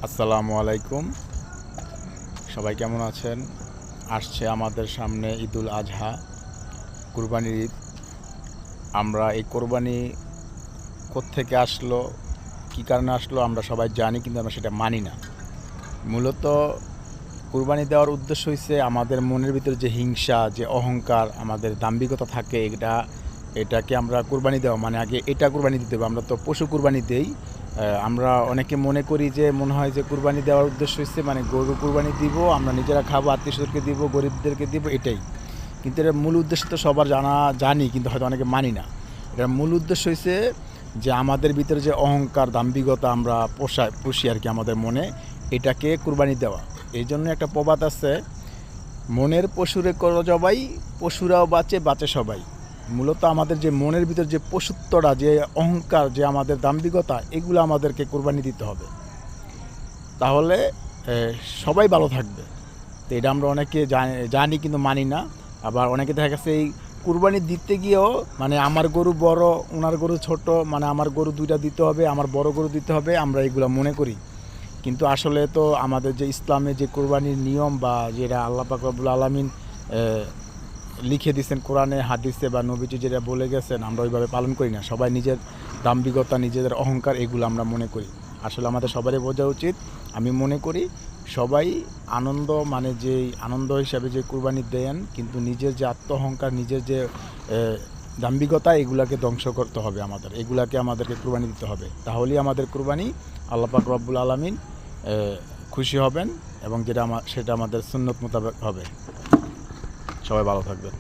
আসসালামু আলাইকুম। সবাই কেমন আছেন? আসছে আমাদের সামনে ঈদুল আজহা, কুরবানির ঈদ। আমরা এই কোরবানি কোত্থেকে আসলো, কী কারণে আসলো আমরা সবাই জানি, কিন্তু আমরা সেটা মানি না। মূলত কুরবানি দেওয়ার উদ্দেশ্য হচ্ছে আমাদের মনের ভিতরে যে হিংসা, যে অহংকার, আমাদের দাম্ভিকতা থাকে, এটাকে আমরা কুরবানি দেওয়া মানে আগে এটা কুরবানি দিতে হবে। আমরা তো পশু কুরবানি দেই। আমরা অনেকে মনে করি যে মনে হয় যে কুরবানি দেওয়ার উদ্দেশ্য হচ্ছে মানে গরু কুরবানি দিব, আমরা নিজেরা খাবো, আত্মীয়স্বজনকে দিব, গরিবদেরকে দিব, এটাই। কিন্তু এটার মূল উদ্দেশ্য তো সবার জানি, কিন্তু হয়তো অনেকে মানি না। এটার মূল উদ্দেশ্য হচ্ছে যে আমাদের ভিতরে যে অহংকার, দাম্ভিকতা আমরা পুষি আর কি আমাদের মনে, এটাকে কুরবানি দেওয়া। এই জন্য একটা প্রবাদ আছে, মনের পশুরে করো জবাই, পশুরাও বাঁচে, বাঁচে সবাই। মূলত আমাদের যে মনের ভিতর যে পশুত্বটা, যে অহংকার, যে আমাদের দাম্ভিকতা, এগুলো আমাদেরকে কোরবানি দিতে হবে। তাহলে সবাই ভালো থাকবে। তো এটা আমরা অনেকে জানি কিন্তু মানি না। আবার অনেকে দেখা গেছে এই কুরবানি দিতে গিয়েও মানে আমার গরু বড়, ওনার গরু ছোট, মানে আমার গরু দুইটা দিতে হবে, আমার বড় গরু দিতে হবে, আমরা এগুলো মনে করি। কিন্তু আসলে তো আমাদের যে ইসলামে যে কোরবানির নিয়ম বা যেটা আল্লাহ পাক রব্বুল আলামিন লিখে দিয়েছেন কোরআনে, হাদিসে বা নবীজি যেটা বলে গেছেন, আমরা ওইভাবে পালন করি না। সবাই নিজের দাম্ভিকতা, নিজেদের অহংকার, এগুলো আমরা মনে করি। আসলে আমাদের সবারই বোঝা উচিত, আমি মনে করি সবাই আনন্দ মানে যে আনন্দ হিসাবে যে কুরবানি দেন, কিন্তু নিজের যে আত্ম অহংকার, নিজের যে দাম্ভিকতা, এগুলাকে ধ্বংস করতে হবে আমাদের। এগুলাকে আমাদেরকে কুরবানি দিতে হবে। তাহলেই আমাদের কুরবানি আল্লাহ পাক রব্বুল আলামিন খুশি হবেন, এবং সেটা আমাদের সুন্নত মোতাবেক হবে। সবাই ভালো থাকবেন।